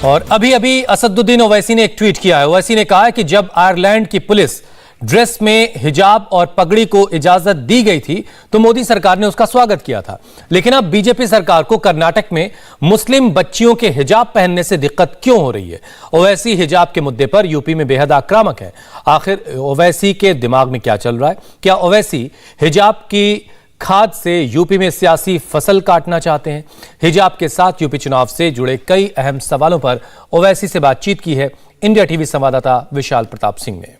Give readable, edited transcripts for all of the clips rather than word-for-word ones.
और अभी अभी असदुद्दीन ओवैसी ने एक ट्वीट किया है। ओवैसी ने कहा है कि जब आयरलैंड की पुलिस ड्रेस में हिजाब और पगड़ी को इजाजत दी गई थी तो मोदी सरकार ने उसका स्वागत किया था, लेकिन अब बीजेपी सरकार को कर्नाटक में मुस्लिम बच्चियों के हिजाब पहनने से दिक्कत क्यों हो रही है? ओवैसी हिजाब के मुद्दे पर यूपी में बेहद आक्रामक है। आखिर ओवैसी के दिमाग में क्या चल रहा है? क्या ओवैसी हिजाब की खाद से यूपी में सियासी फसल काटना चाहते हैं? हिजाब के साथ यूपी चुनाव से जुड़े कई अहम सवालों पर ओवैसी से बातचीत की है इंडिया टीवी संवाददाता विशाल प्रताप सिंह ने।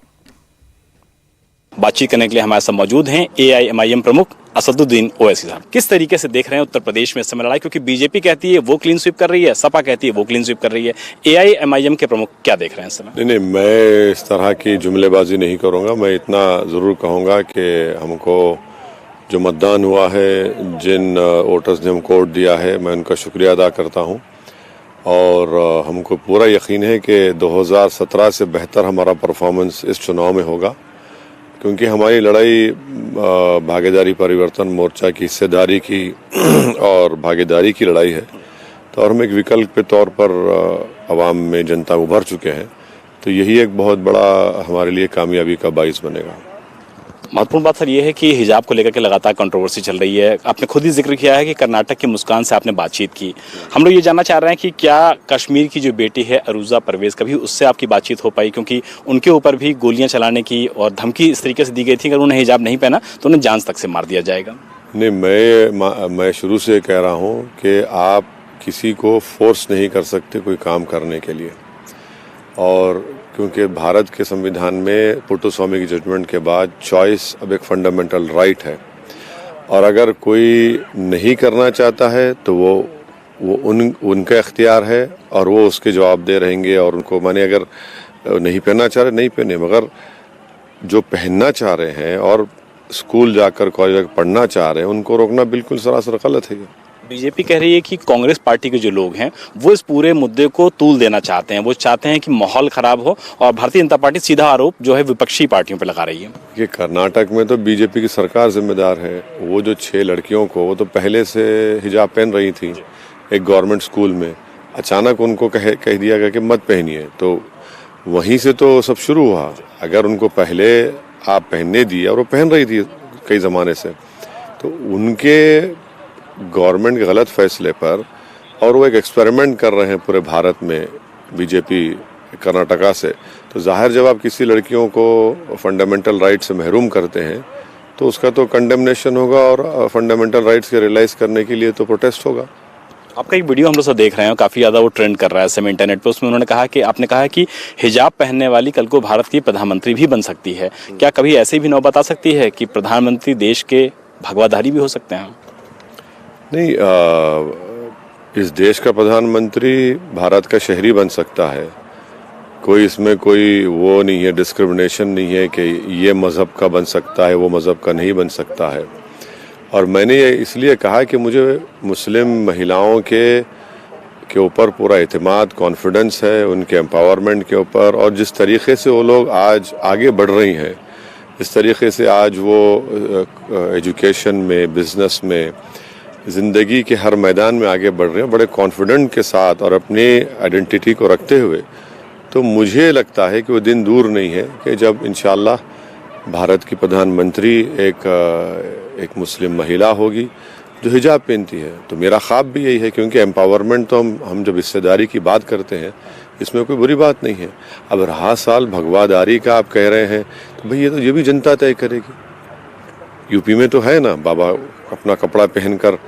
बातचीत करने के लिए हमारे साथ मौजूद हैं AIMIM प्रमुख असदुद्दीन ओवैसी साहब। किस तरीके से देख रहे हैं उत्तर प्रदेश में इस समय लड़ाई? क्योंकि बीजेपी कहती है वो क्लीन स्वीप कर रही है, सपा कहती है वो क्लीन स्वीप कर रही है। AIMIM के प्रमुख क्या देख रहे हैं इस समय? नहीं, मैं इस तरह की जुमलेबाजी नहीं करूंगा। मैं इतना जरूर कहूंगा कि हमको जो मतदान हुआ है, जिन वोटर्स ने हमको वोट दिया है, मैं उनका शुक्रिया अदा करता हूं और हमको पूरा यकीन है कि 2017 से बेहतर हमारा परफॉर्मेंस इस चुनाव में होगा, क्योंकि हमारी लड़ाई भागीदारी परिवर्तन मोर्चा की हिस्सेदारी की और भागीदारी की लड़ाई है। तो और हम एक विकल्प के तौर पर आवाम में जनता उभर चुके हैं, तो यही एक बहुत बड़ा हमारे लिए कामयाबी का बाइस बनेगा। महत्वपूर्ण बात सर ये है कि हिजाब को लेकर के लगातार कंट्रोवर्सी चल रही है। आपने खुद ही जिक्र किया है कि कर्नाटक की मुस्कान से आपने बातचीत की। हम लोग ये जानना चाह रहे हैं कि क्या कश्मीर की जो बेटी है अरूजा परवेज, कभी उससे आपकी बातचीत हो पाई? क्योंकि उनके ऊपर भी गोलियां चलाने की और धमकी इस तरीके से दी गई थी, अगर उन्हें हिजाब नहीं पहना तो उन्हें जान तक से मार दिया जाएगा। नहीं, मैं शुरू से कह रहा हूँ कि आप किसी को फोर्स नहीं कर सकते कोई काम करने के लिए, और क्योंकि भारत के संविधान में पुट्टुस्वामी की जजमेंट के बाद चॉइस अब एक फंडामेंटल राइट है, और अगर कोई नहीं करना चाहता है तो वो उनका इख्तियार है और वो उसके जवाब दे रहेंगे। और उनको माने अगर नहीं पहनना चाह रहे नहीं पहने, मगर जो पहनना चाह रहे हैं और स्कूल जाकर कॉलेज जाकर पढ़ना चाह रहे हैं उनको रोकना बिल्कुल सरासर गलत है। बीजेपी कह रही है कि कांग्रेस पार्टी के जो लोग हैं वो इस पूरे मुद्दे को तूल देना चाहते हैं। वो चाहते हैं कि माहौल खराब हो, और भारतीय जनता पार्टी सीधा आरोप जो है विपक्षी पार्टियों पर लगा रही है। ये कर्नाटक में तो बीजेपी की सरकार जिम्मेदार है। वो जो 6 लड़कियों को, वो तो पहले से हिजाब पहन रही थी एक गवर्नमेंट स्कूल में, अचानक उनको कह दिया गया कि मत पहनिए, तो वहीं से तो सब शुरू हुआ। अगर उनको पहले आप पहनने दिए, और वो पहन रही थी कई ज़माने से, तो उनके गवर्नमेंट के गलत फैसले पर, और वो एक एक्सपेरिमेंट कर रहे हैं पूरे भारत में बीजेपी कर्नाटका से, तो जाहिर जब आप किसी लड़कियों को फंडामेंटल राइट से महरूम करते हैं तो उसका तो कंडेमनेशन होगा, और फंडामेंटल राइट्स के रियलाइज करने के लिए तो प्रोटेस्ट होगा। आपका एक वीडियो हम लोग सब देख रहे हैं, काफ़ी ज़्यादा वो ट्रेंड कर रहा है इस समय इंटरनेट पे। उसमें उन्होंने कहा कि आपने कहा कि हिजाब पहनने वाली कल को भारत की प्रधानमंत्री भी बन सकती है। क्या कभी ऐसी भी नौबत आ सकती है कि प्रधानमंत्री देश के भगवाधारी भी हो सकते हैं? नहीं, इस देश का प्रधानमंत्री भारत का शहरी बन सकता है। कोई इसमें कोई वो नहीं है, डिस्क्रिमिनेशन नहीं है कि ये मज़हब का बन सकता है, वो मज़हब का नहीं बन सकता है। और मैंने ये इसलिए कहा कि मुझे मुस्लिम महिलाओं के ऊपर पूरा एतमाद, कॉन्फिडेंस है, उनके एम्पावरमेंट के ऊपर, और जिस तरीके से वो लोग आज आगे बढ़ रही हैं, इस तरीके से आज वो एजुकेशन में, बिजनेस में, ज़िंदगी के हर मैदान में आगे बढ़ रहे हैं बड़े कॉन्फिडेंट के साथ और अपनी आइडेंटिटी को रखते हुए। तो मुझे लगता है कि वो दिन दूर नहीं है कि जब इंशाअल्लाह भारत की प्रधानमंत्री एक मुस्लिम महिला होगी जो हिजाब पहनती है। तो मेरा ख्वाब भी यही है, क्योंकि एम्पावरमेंट तो हम जब हिस्सेदारी की बात करते हैं इसमें कोई बुरी बात नहीं है। अब रहा साल भगवादारी का आप कह रहे हैं, तो भाई ये भी जनता तय करेगी। यूपी में तो है ना, बाबा अपना कपड़ा पहनकर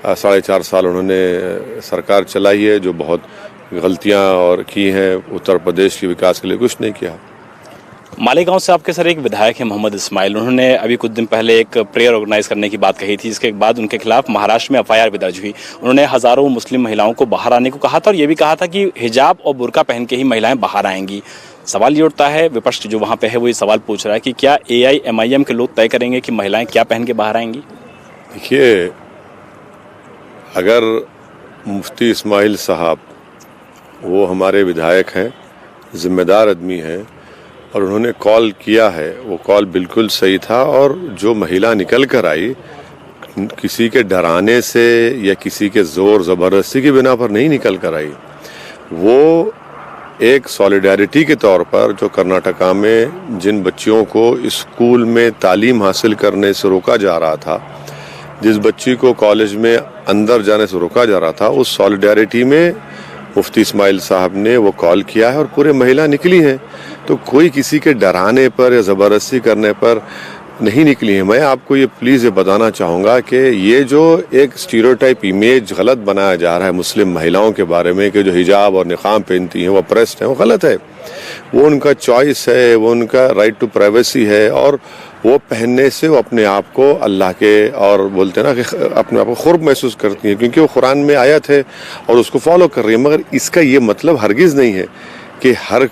4.5 साल उन्होंने सरकार चलाई है, जो बहुत गलतियां और की हैं। उत्तर प्रदेश के विकास के लिए कुछ नहीं किया। मालेगांव से आपके सर एक विधायक है मोहम्मद इस्माइल, उन्होंने अभी कुछ दिन पहले एक प्रेयर ऑर्गेनाइज करने की बात कही थी, जिसके बाद उनके खिलाफ महाराष्ट्र में FIR भी दर्ज हुई। उन्होंने हजारों मुस्लिम महिलाओं को बाहर आने को कहा था, और ये भी कहा था कि हिजाब और बुर्का पहन के ही महिलाएं बाहर आएंगी। सवाल ये उठता है, विपक्ष जो वहाँ पे है वो ये सवाल पूछ रहा है कि क्या AIMIM के लोग तय करेंगे कि महिलाएं क्या पहन के बाहर आएंगी? देखिए, अगर मुफ्ती इस्माइल साहब, वो हमारे विधायक हैं, जिम्मेदार आदमी हैं, और उन्होंने कॉल किया है, वो कॉल बिल्कुल सही था। और जो महिला निकल कर आई, किसी के डराने से या किसी के जोर ज़बरदस्ती की बिना पर नहीं निकल कर आई। वो एक सॉलिडारिटी के तौर पर जो कर्नाटका में जिन बच्चियों को स्कूल में तालीम हासिल करने से रोका जा रहा था, जिस बच्ची को कॉलेज में अंदर जाने से रोका जा रहा था, उस सॉलिडारिटी में मुफ्ती इस्माइल साहब ने वो कॉल किया है और पूरे महिला निकली हैं। तो कोई किसी के डराने पर या ज़बरदस्ती करने पर नहीं निकली है। मैं आपको ये प्लीज़ ये बताना चाहूँगा कि ये जो एक स्टीरियोटाइप इमेज गलत बनाया जा रहा है मुस्लिम महिलाओं के बारे में कि जो हिजाब और निकाब पहनती हैं वो अप्रेस्ड हैं, वो गलत है। वो उनका चॉइस है, वो उनका राइट टू प्राइवेसी है और वो पहनने से वो अपने आप को अल्लाह के और बोलते हैं ना कि अपने आप को खुर्ब महसूस करती हैं, क्योंकि वो कुरान में आयत है और उसको फॉलो कर रही है। मगर इसका ये मतलब हरगिज़ नहीं है कि हर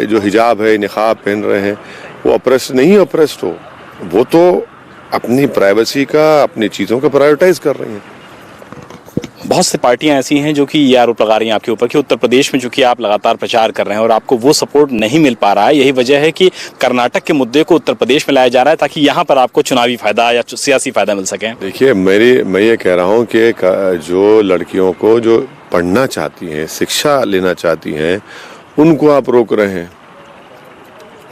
जो हिजाब है, निकाब पहन रहे हैं वो अप्रेस्ड नहीं अप्रेस्ड हो। वो तो अपनी प्राइवेसी का, अपनी चीज़ों का प्रायोरिटाइज कर रही हैं। बहुत सी पार्टियां ऐसी हैं जो कि ये आरोप लगा रही हैं आपके ऊपर कि उत्तर प्रदेश में जो कि आप लगातार प्रचार कर रहे हैं और आपको वो सपोर्ट नहीं मिल पा रहा है। यही वजह है कि कर्नाटक के मुद्दे को उत्तर प्रदेश में लाया जा रहा है ताकि यहाँ पर आपको चुनावी फायदा या सियासी फायदा मिल सके। देखिए, मैं ये कह रहा हूँ कि जो लड़कियों को जो पढ़ना चाहती हैं, शिक्षा लेना चाहती हैं, उनको आप रोक रहे हैं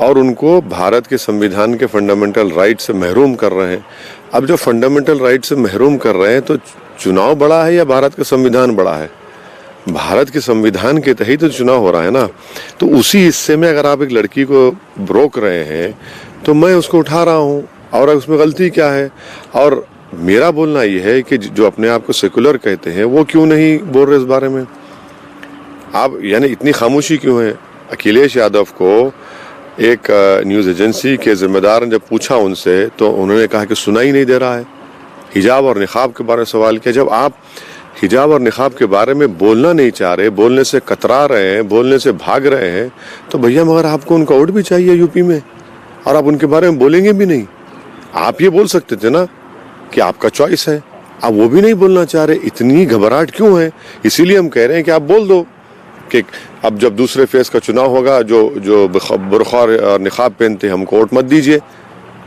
और उनको भारत के संविधान के फंडामेंटल राइट से महरूम कर रहे हैं। अब जो फंडामेंटल राइट से महरूम कर रहे हैं तो चुनाव बड़ा है या भारत का संविधान बड़ा है? भारत के संविधान के तहत तो चुनाव हो रहा है ना। तो उसी हिस्से में अगर आप एक लड़की को रोक रहे हैं तो मैं उसको उठा रहा हूँ और उसमें गलती क्या है? और मेरा बोलना ये है कि जो अपने आप को सेकुलर कहते हैं वो क्यों नहीं बोल रहे इस बारे में? आप यानी इतनी खामोशी क्यों है? अखिलेश यादव को एक न्यूज़ एजेंसी के जिम्मेदार ने जब पूछा उनसे तो उन्होंने कहा कि सुना ही नहीं दे रहा है। हिजाब और निकाब के बारे में सवाल किया। जब आप हिजाब और निकाब के बारे में बोलना नहीं चाह रहे, बोलने से कतरा रहे हैं, बोलने से भाग रहे हैं, तो भैया मगर आपको उनका वोट भी चाहिए यूपी में और आप उनके बारे में बोलेंगे भी नहीं। आप ये बोल सकते थे ना कि आपका चॉइस है, आप वो भी नहीं बोलना चाह रहे। इतनी घबराहट क्यों है? इसीलिए हम कह रहे हैं कि आप बोल दो कि अब जब दूसरे फेज का चुनाव होगा जो बुर्खा और निकाब पहनते हैं हमको वोट मत दीजिए।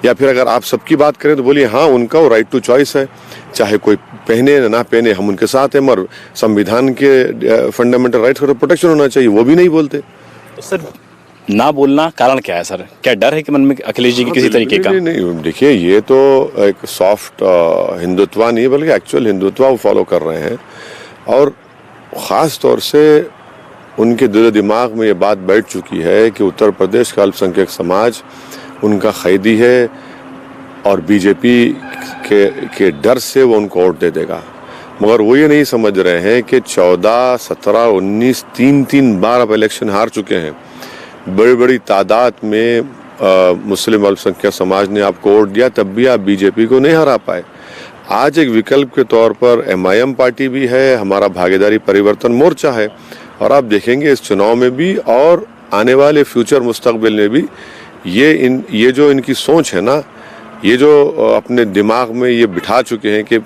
या फिर अगर आप सबकी बात करें तो बोलिए हाँ, उनका वो राइट टू चॉइस है, चाहे कोई पहने ना पहने, हम उनके साथ हैं, मगर संविधान के फंडामेंटल राइट्स का प्रोटेक्शन होना चाहिए। वो भी नहीं बोलते। तो सर ना बोलना कारण क्या है सर? क्या डर है कि मन में अखिलेश जी की किसी तरीके का? नहीं, देखिए ये तो एक सॉफ्ट हिंदुत्व नहीं बल्कि एक्चुअल हिंदुत्व वो फॉलो कर रहे हैं और ख़ास तौर से उनके दिल दिमाग में ये बात बैठ चुकी है कि उत्तर प्रदेश का अल्पसंख्यक समाज उनका कैदी है और बीजेपी के डर से वो उनको वोट दे देगा। मगर वो ये नहीं समझ रहे हैं कि 14, 17, 19 तीन बार अब इलेक्शन हार चुके हैं। बड़ी बड़ी तादाद में मुस्लिम अल्पसंख्यक समाज ने आपको वोट दिया, तब भी आप बीजेपी को नहीं हरा पाए। आज एक विकल्प के तौर पर MIM पार्टी भी है, हमारा भागीदारी परिवर्तन मोर्चा है और आप देखेंगे इस चुनाव में भी और आने वाले फ्यूचर मुस्तकबिल में भी ये जो इनकी सोच है ना, ये जो अपने दिमाग में ये बिठा चुके हैं कि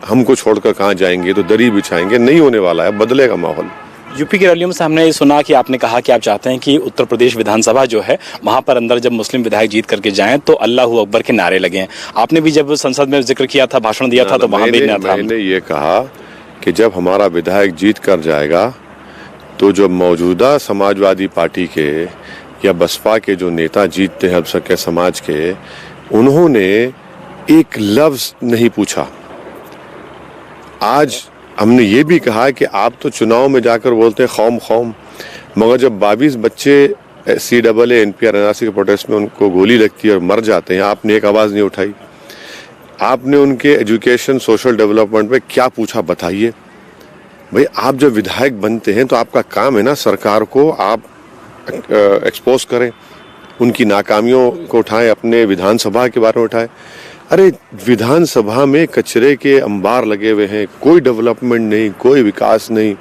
हमको छोड़कर कहाँ जाएंगे, तो दरी बिछाएंगे, नहीं होने वाला है, बदलेगा माहौल। यूपी की रैलियों में से हमने ये सुना कि आपने कहा कि आप चाहते हैं कि उत्तर प्रदेश विधानसभा जो है वहां पर अंदर जब मुस्लिम विधायक जीत करके जाएं तो अल्लाहू अकबर के नारे लगे। आपने भी जब संसद में जिक्र किया था, भाषण दिया था, तो वहां भी मैंने ये कहा कि जब हमारा विधायक जीत कर जाएगा तो जो मौजूदा समाजवादी पार्टी के या बसपा के जो नेता जीतते हैं अल्पसंख्यक समाज के, उन्होंने एक लफ्ज नहीं पूछा। आज हमने ये भी कहा कि आप तो चुनाव में जाकर बोलते हैं खौम खौम, मगर जब 22 बच्चे CAA NPR NRC के प्रोटेस्ट में उनको गोली लगती है और मर जाते हैं, आपने एक आवाज़ नहीं उठाई। आपने उनके एजुकेशन, सोशल डेवलपमेंट पे क्या पूछा, बताइए। भाई आप जब विधायक बनते हैं तो आपका काम है ना सरकार को आप एक्सपोज करें, उनकी नाकामियों को उठाएं, अपने विधानसभा के बारे में उठाएं। अरे विधानसभा में कचरे के अंबार लगे हुए हैं, कोई डेवलपमेंट नहीं, कोई विकास नहीं,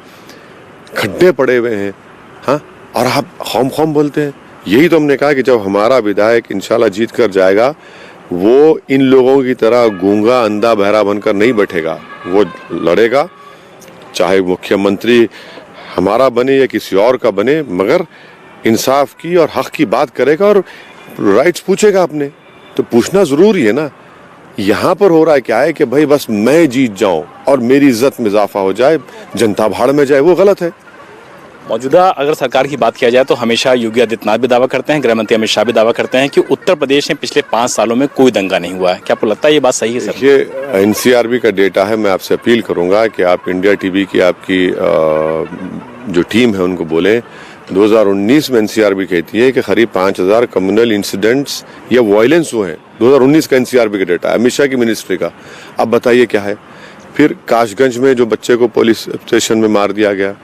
खड्डे पड़े हुए हैं, हाँ, और आप खौम खौम बोलते हैं। यही तो हमने कहा कि जब हमारा विधायक इंशाल्लाह जीत कर जाएगा वो इन लोगों की तरह गूंगा अंधा बहरा बनकर नहीं बैठेगा, वो लड़ेगा, चाहे मुख्यमंत्री हमारा बने या किसी और का बने, मगर इंसाफ की और हक की बात करेगा और राइट्स पूछेगा अपने। तो पूछना जरूरी है ना। यहाँ पर हो रहा है क्या है कि भाई बस मैं जीत जाऊं और मेरी इज्जत में इजाफा हो जाए, जनता भाड़ में जाए, वो गलत है। मौजूदा अगर सरकार की बात किया जाए तो हमेशा योगी आदित्यनाथ भी दावा करते हैं, गृहमंत्री अमित शाह भी दावा करते हैं कि उत्तर प्रदेश में पिछले 5 सालों में कोई दंगा नहीं हुआ है। क्या आपको लगता है ये बात सही है सर? ये एनसीआरबी का डेटा है। मैं आपसे अपील करूंगा कि आप इंडिया टीवी की आपकी जो टीम है उनको बोले 2019 में एनसीआरबी कहती है कि करीब 5000 कम्युनल इंसिडेंट्स या वायलेंस हुए हैं। 2019 का एनसीआरबी का डेटा, अमित शाह की मिनिस्ट्री का। अब बताइए क्या है? फिर काशगंज में जो बच्चे को पुलिस स्टेशन में मार दिया गया,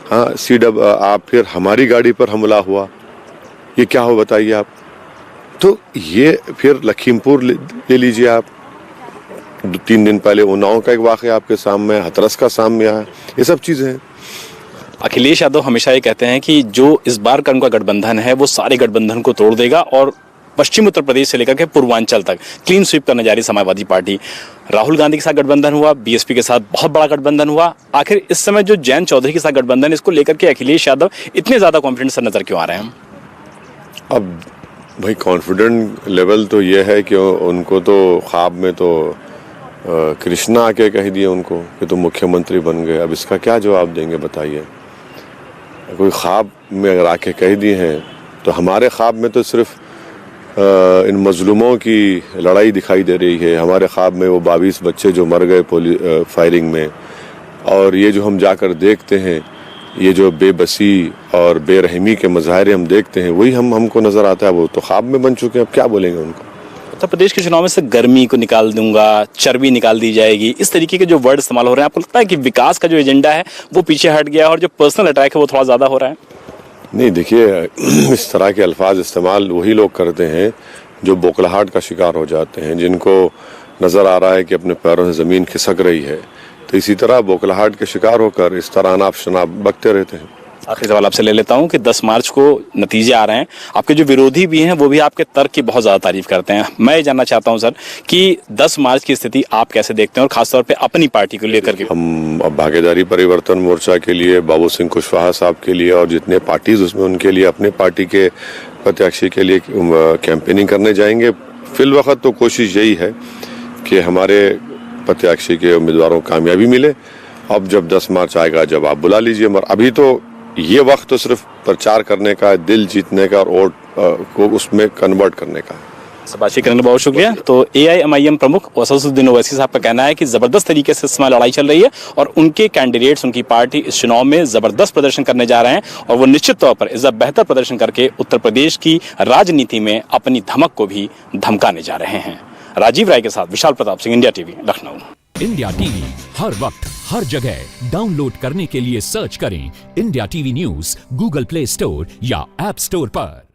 हाँ आप फिर हमारी गाड़ी पर हमला हुआ, ये क्या हो बताइए आप? तो ये फिर लखीमपुर ले लीजिए आप, 3 दिन पहले उन्नाव का एक वाकया आपके सामने, हाथरस का सामने आया, ये सब चीजें हैं। अखिलेश यादव हमेशा ये कहते हैं कि जो इस बार का उनका गठबंधन है वो सारे गठबंधन को तोड़ देगा और पश्चिम उत्तर प्रदेश से लेकर के पूर्वांचल तक क्लीन स्वीप करने जा रही समाजवादी पार्टी। राहुल गांधी के साथ गठबंधन हुआ, बीएसपी के साथ बहुत बड़ा गठबंधन हुआ, आखिर इस समय जो जयंत चौधरी के साथ गठबंधन है इसको लेकर के अखिलेश यादव इतने ज्यादा कॉन्फिडेंस से नजर क्यों आ रहे हैं? अब भाई कॉन्फिडेंट लेवल तो ये है कि उनको तो ख्वाब में तो कृष्णा आके कह दिए उनको कि तुम मुख्यमंत्री बन गए। अब इसका क्या जवाब देंगे बताइए? कोई ख्वाब में अगर आके कह दिए हैं तो हमारे ख्वाब में तो सिर्फ इन मजलूमों की लड़ाई दिखाई दे रही है। हमारे ख्वाब में वो 22 बच्चे जो मर गए फायरिंग में, और ये जो हम जाकर देखते हैं, ये जो बेबसी और बेरहमी के मज़ाहिर हम देखते हैं, वही हमको नज़र आता है। वो तो ख्वाब में बन चुके हैं, अब क्या बोलेंगे उनको? उत्तर प्रदेश के चुनाव में से गर्मी को निकाल दूंगा, चर्बी निकाल दी जाएगी, इस तरीके के जो वर्ड इस्तेमाल हो रहे हैं, आपको लगता है कि विकास का जो एजेंडा है वो पीछे हट गया और जो पर्सनल अटैक है वो थोड़ा ज़्यादा हो रहा है? नहीं, देखिए इस तरह के अल्फाज इस्तेमाल वही लोग करते हैं जो बौखलाहट का शिकार हो जाते हैं, जिनको नज़र आ रहा है कि अपने पैरों से ज़मीन खिसक रही है, तो इसी तरह बौखलाहट के शिकार होकर इस तरह अनाप शनाप बकते रहते हैं। आखिरी सवाल आपसे ले लेता हूं कि 10 मार्च को नतीजे आ रहे हैं, आपके जो विरोधी भी हैं वो भी आपके तर्क की बहुत ज़्यादा तारीफ करते हैं। मैं ये जानना चाहता हूं सर कि 10 मार्च की स्थिति आप कैसे देखते हैं और खासतौर पे अपनी पार्टी को लेकर के? हम अब भागीदारी परिवर्तन मोर्चा के लिए, बाबू सिंह कुशवाहा साहब के लिए और जितने पार्टीज उसमें उनके लिए, अपने पार्टी के प्रत्याशी के लिए कैंपेनिंग करने जाएंगे। फिल वक्त तो कोशिश यही है कि हमारे प्रत्याशी के उम्मीदवारों को कामयाबी मिले। अब जब 10 मार्च आएगा, जब आप बुला लीजिए, मगर अभी तो ये वक्त तो सिर्फ प्रचार करने का, दिल जीतने का और वोट को उसमें कन्वर्ट करने का। बातचीत करने का बहुत शुक्रिया। तो AIMIM प्रमुख असदुद्दीन ओवैसी साहब का कहना है कि जबरदस्त तरीके से इस समय लड़ाई चल रही है और उनके कैंडिडेट्स, उनकी पार्टी इस चुनाव में जबरदस्त प्रदर्शन करने जा रहे हैं और वो निश्चित तौर पर इस बेहतर प्रदर्शन करके उत्तर प्रदेश की राजनीति में अपनी धमक को भी धमकाने जा रहे हैं। राजीव राय के साथ Vishal Pratap Singh, India TV, Lucknow. India TV हर वक्त हर जगह डाउनलोड करने के लिए सर्च करें India TV news Google Play Store या ऐप स्टोर पर।